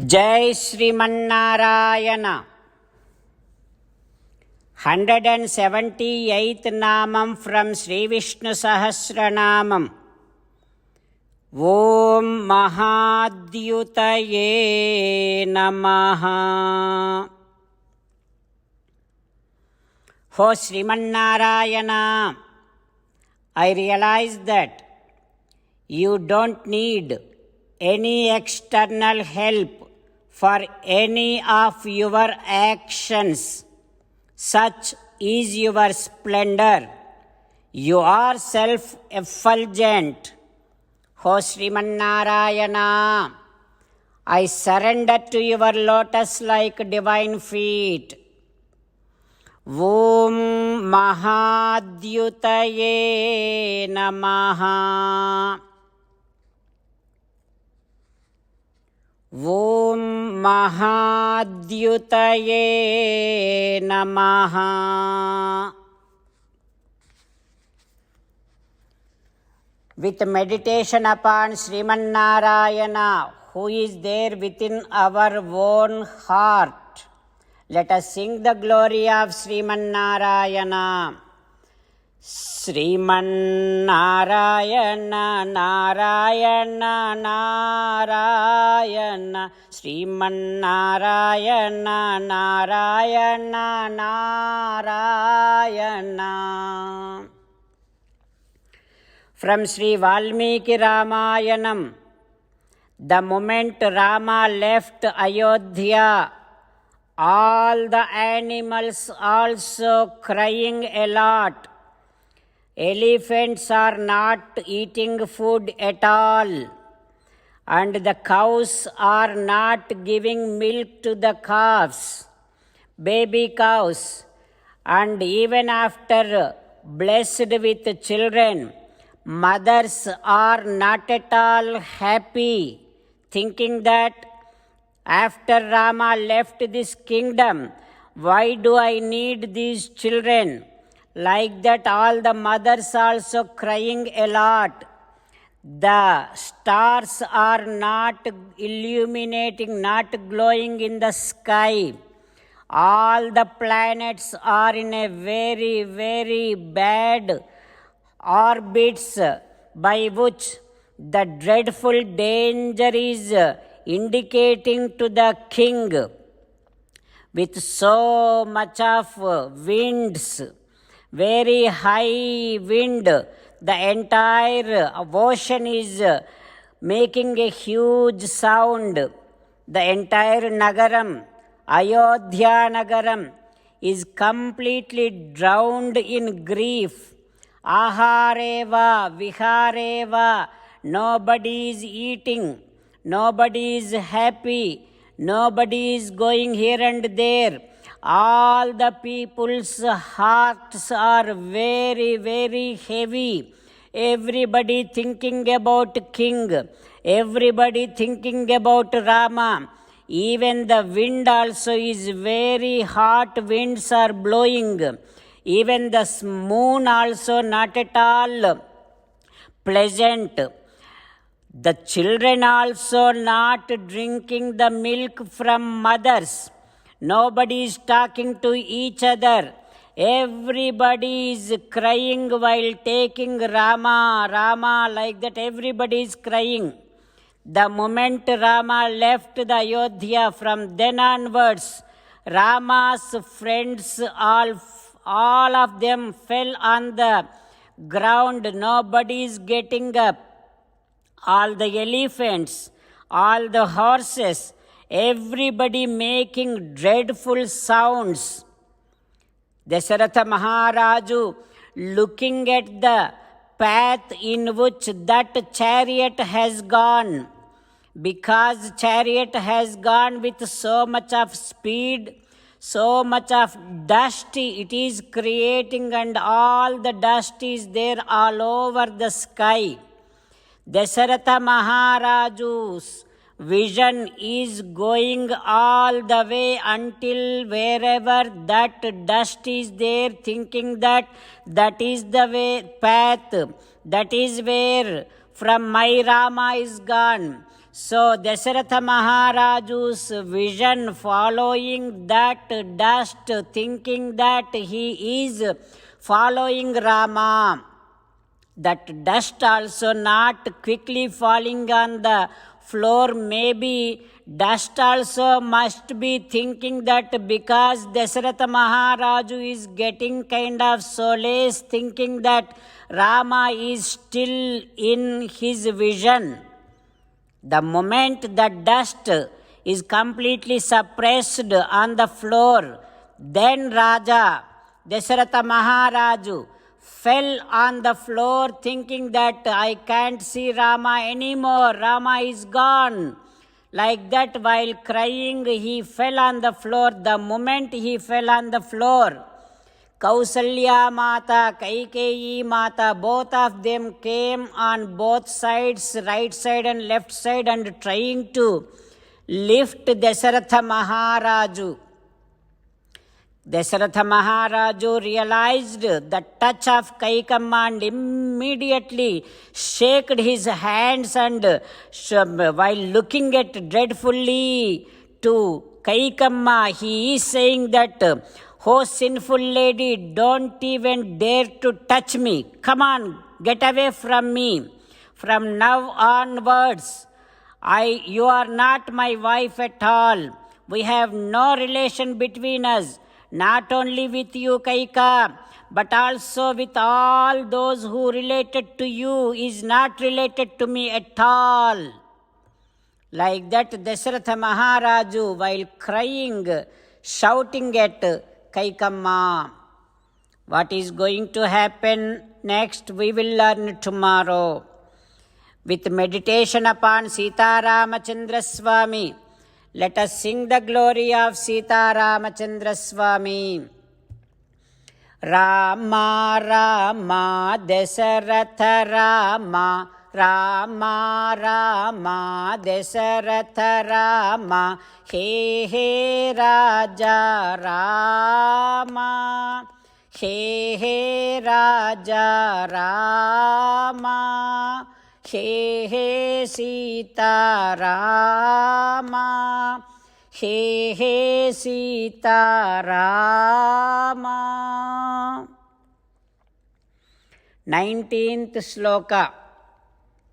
Jai Srimanarayana. 178th Namam from Sri Vishnu Sahasranamam. Om Mahadyutaye Namaha. O Srimanarayana, I realize that you don't need any external help for any of your actions. Such is your splendor. You are self-effulgent. O Srimanarayana, I surrender to your lotus-like divine feet. Om Mahadyutaye Namaha. Om Mahadyutaye Namaha. With meditation upon Srimanarayana, who is there within our own heart, let us sing the glory of Srimanarayana. Srimanarayana, Narayana, Narayana, Srimanarayana, Narayana, Narayana. From Sri Valmiki Ramayanam, the moment Rama left Ayodhya, all the animals also crying a lot. Elephants are not eating food at all, and the cows are not giving milk to the calves, baby cows, and even after blessed with children, mothers are not at all happy, thinking that after Rama left this kingdom, why do I need these children? Like that, all the mothers also crying a lot. The stars are not illuminating, not glowing in the sky. All the planets are in a very, very bad orbits by which the dreadful danger is indicating to the king. With so much of winds, very high wind, the entire ocean is making a huge sound. The entire Nagaram, Ayodhya Nagaram, is completely drowned in grief. Ahareva, Vihareva, nobody is eating, nobody is happy, nobody is going here and there. All the people's hearts are very, very heavy. Everybody thinking about king, everybody thinking about Rama. Even the wind also is very hot, winds are blowing. Even the moon also not at all pleasant. The children also not drinking the milk from mothers. Nobody is talking to each other. Everybody is crying while taking Rama, Rama, like that everybody is crying. The moment Rama left the Ayodhya, from then onwards, Rama's friends, all of them fell on the ground. Nobody is getting up. All the elephants, all the horses, everybody making dreadful sounds. Dasharatha Maharaju looking at the path in which that chariot has gone, because chariot has gone with so much of speed, so much of dust it is creating, and all the dust is there all over the sky. Dasharatha Maharaju's vision is going all the way until wherever that dust is there, thinking that that is the way path, that is where from my Rama is gone. So Dasharatha Maharaju's vision, following that dust, thinking that he is following Rama, that dust also not quickly falling on the floor, maybe dust also must be thinking that because Dasharatha Maharaju is getting kind of solace, thinking that Rama is still in his vision. The moment the dust is completely suppressed on the floor, then Raja Dasharatha Maharaju fell on the floor thinking that I can't see Rama anymore, Rama is gone. Like that, while crying, he fell on the floor. The moment he fell on the floor, Kausalya Mata, Kaikeyi Mata, both of them came on both sides, right side and left side, and trying to lift Dasharatha Maharaju. Dasharatha Maharaju realized the touch of Kaikamma and immediately shook his hands, and while looking at dreadfully to Kaikamma, he is saying that, "Oh sinful lady, don't even dare to touch me. Come on, get away from me. From now onwards, you are not my wife at all. We have no relation between us. Not only with you, Kaika, but also with all those who related to you is not related to me at all." Like that, Dasharatha Maharaju, while crying, shouting at Kaikamma. What is going to happen next, we will learn tomorrow. With meditation upon Sita Ramachandra Swami, let us sing the glory of Sita Ramachandra Swami. Rama Rama Dasharatha Rama, Rama Rama Dasharatha Rama, He He Raja Rama, He He Raja Rama, He He Sita Rama, He He Sita Rama. 19th Shloka.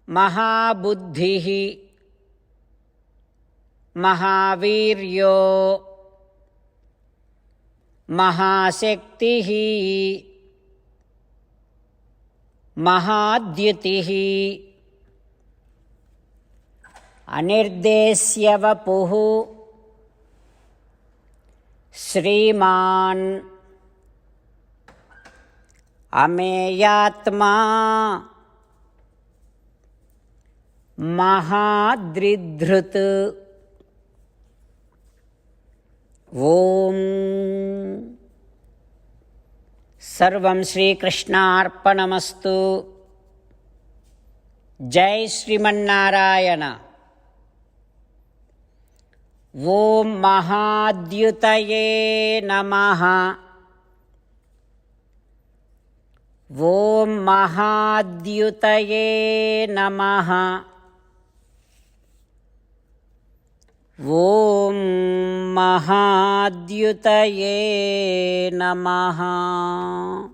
Mahabuddhihi Mahaviryo Mahashaktihi Mahadyutihi Anirdesya Vapuhu Sriman Ameyatma Mahadridhrut. Om Sarvam Shri Krishnarpanamastu. Jai Srimannarayana. Om Mahadyutaye Namaha. Om Mahadyutaye Namaha. Om Mahadyutaye Namaha.